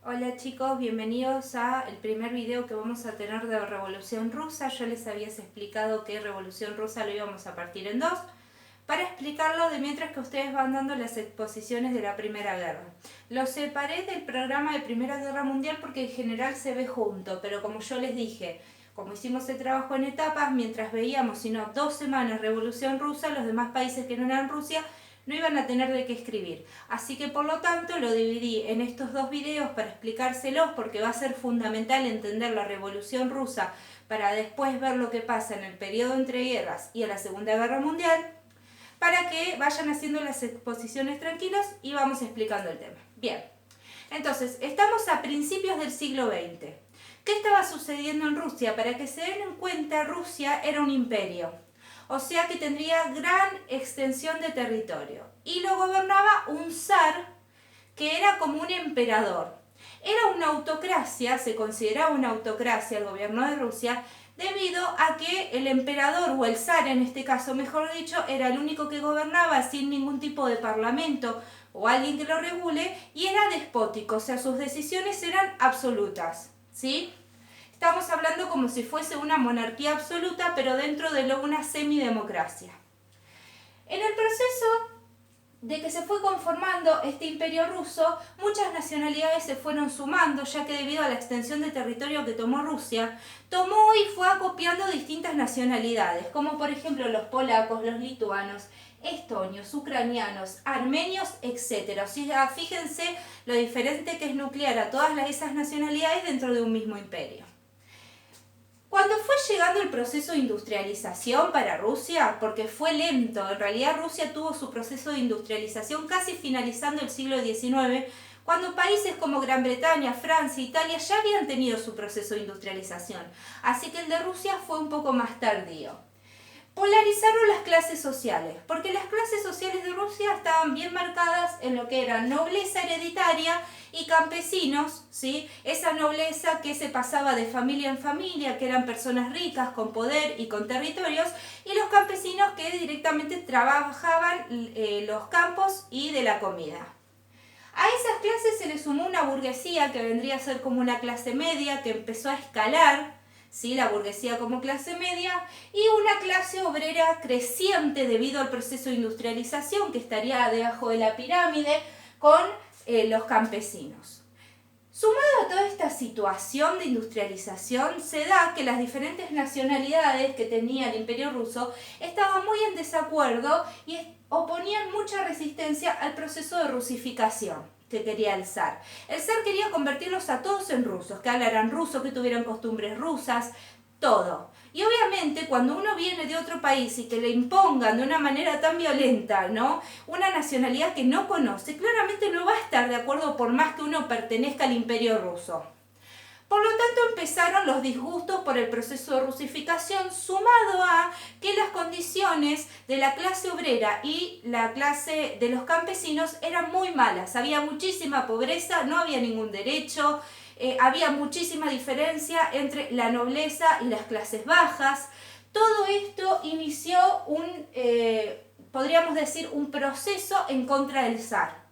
Hola chicos, bienvenidos a el primer video que vamos a tener de Revolución Rusa. Yo les había explicado que Revolución Rusa lo íbamos a partir en dos para explicarlo de mientras que ustedes van dando las exposiciones de la Primera Guerra. Lo separé del programa de Primera Guerra Mundial porque en general se ve junto, pero como yo les dije, como hicimos el trabajo en etapas, mientras veíamos, sino 2 semanas Revolución Rusa, los demás países que no eran Rusia no iban a tener de qué escribir. Así que por lo tanto lo dividí en estos dos videos para explicárselos porque va a ser fundamental entender la Revolución Rusa para después ver lo que pasa en el periodo entre guerras y en la Segunda Guerra Mundial, para que vayan haciendo las exposiciones tranquilos y vamos explicando el tema. Bien, entonces estamos a principios del siglo XX. ¿Qué estaba sucediendo en Rusia? Para que se den en cuenta, Rusia era un imperio. O sea que tendría gran extensión de territorio. Y lo gobernaba un zar que era como un emperador. Era una autocracia, se consideraba una autocracia el gobierno de Rusia, debido a que el emperador o el zar, en este caso mejor dicho, era el único que gobernaba sin ningún tipo de parlamento o alguien que lo regule, y era despótico, o sea, sus decisiones eran absolutas, ¿sí? Estamos hablando como si fuese una monarquía absoluta, pero dentro de una semidemocracia. En el proceso de que se fue conformando este imperio ruso, muchas nacionalidades se fueron sumando, ya que debido a la extensión de territorio que tomó Rusia, tomó y fue acopiando distintas nacionalidades, como por ejemplo los polacos, los lituanos, estonios, ucranianos, armenios, etc. O sea, fíjense lo diferente que es nuclear a todas esas nacionalidades dentro de un mismo imperio. Cuando fue llegando el proceso de industrialización para Rusia, porque fue lento, en realidad Rusia tuvo su proceso de industrialización casi finalizando el siglo XIX, cuando países como Gran Bretaña, Francia, Italia ya habían tenido su proceso de industrialización, así que el de Rusia fue un poco más tardío. Polarizaron las clases sociales, porque las clases sociales de Rusia estaban bien marcadas en lo que era nobleza hereditaria y campesinos, ¿sí? Esa nobleza que se pasaba de familia en familia, que eran personas ricas, con poder y con territorios, y los campesinos que directamente trabajaban los campos y de la comida. A esas clases se le sumó una burguesía que vendría a ser como una clase media que empezó a escalar, ¿sí? La burguesía como clase media, y una clase obrera creciente debido al proceso de industrialización que estaría debajo de la pirámide con los campesinos. Sumado a toda esta situación de industrialización, se da que las diferentes nacionalidades que tenía el Imperio Ruso estaban muy en desacuerdo y oponían mucha resistencia al proceso de rusificación que quería el zar. El zar quería convertirlos a todos en rusos, que hablaran ruso, que tuvieran costumbres rusas, todo. Y obviamente cuando uno viene de otro país y que le impongan de una manera tan violenta, ¿no?, una nacionalidad que no conoce, claramente no va a estar de acuerdo por más que uno pertenezca al Imperio Ruso. Por lo tanto empezaron los disgustos por el proceso de rusificación, sumado a que las condiciones de la clase obrera y la clase de los campesinos eran muy malas. Había muchísima pobreza, no había ningún derecho, había muchísima diferencia entre la nobleza y las clases bajas. Todo esto inició podríamos decir, un proceso en contra del zar,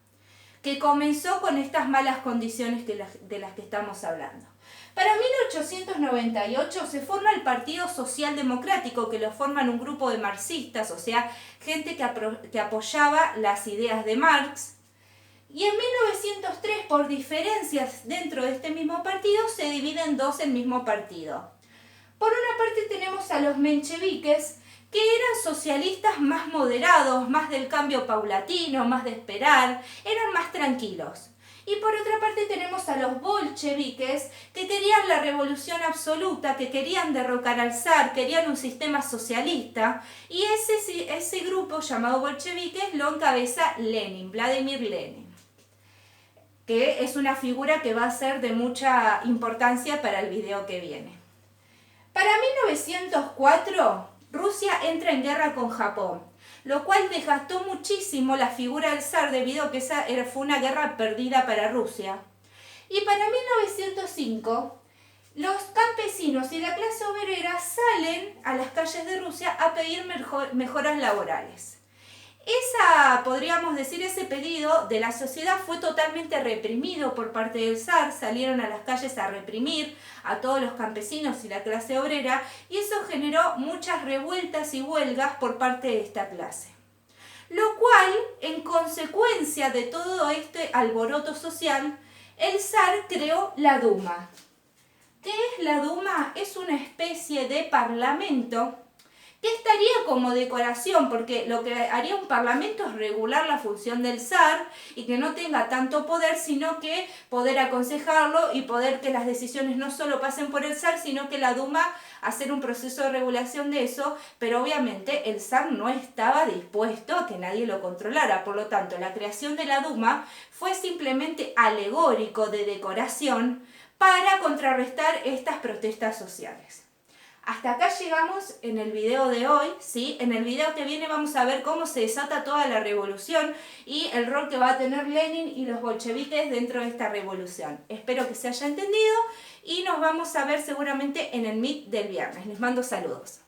que comenzó con estas malas condiciones de las que estamos hablando. Para 1898 se forma el Partido Social Democrático, que lo forman un grupo de marxistas, o sea, gente que apoyaba las ideas de Marx. Y en 1903, por diferencias dentro de este mismo partido, se divide en dos el mismo partido. Por una parte tenemos a los mencheviques, que eran socialistas más moderados, más del cambio paulatino, más de esperar, eran más tranquilos. Y por otra parte tenemos a los bolcheviques, que querían la revolución absoluta, que querían derrocar al zar, querían un sistema socialista, y ese grupo llamado bolcheviques lo encabeza Lenin, Vladimir Lenin, que es una figura que va a ser de mucha importancia para el video que viene. Para 1904, Rusia entra en guerra con Japón, lo cual desgastó muchísimo la figura del zar debido a que esa fue una guerra perdida para Rusia. Y para 1905, los campesinos y la clase obrera salen a las calles de Rusia a pedir mejoras laborales. Podríamos decir, ese pedido de la sociedad fue totalmente reprimido por parte del zar. Salieron a las calles a reprimir a todos los campesinos y la clase obrera, y eso generó muchas revueltas y huelgas por parte de esta clase. Lo cual, en consecuencia de todo este alboroto social, el zar creó la Duma. ¿Qué es la Duma? Es una especie de parlamento que estaría como decoración, porque lo que haría un parlamento es regular la función del zar y que no tenga tanto poder, sino que poder aconsejarlo y poder que las decisiones no solo pasen por el zar, sino que la Duma hacer un proceso de regulación de eso, pero obviamente el zar no estaba dispuesto a que nadie lo controlara. Por lo tanto, la creación de la Duma fue simplemente alegórico de decoración para contrarrestar estas protestas sociales. Hasta acá llegamos en el video de hoy, ¿sí? En el video que viene vamos a ver cómo se desata toda la revolución y el rol que va a tener Lenin y los bolcheviques dentro de esta revolución. Espero que se haya entendido y nos vamos a ver seguramente en el Meet del viernes. Les mando saludos.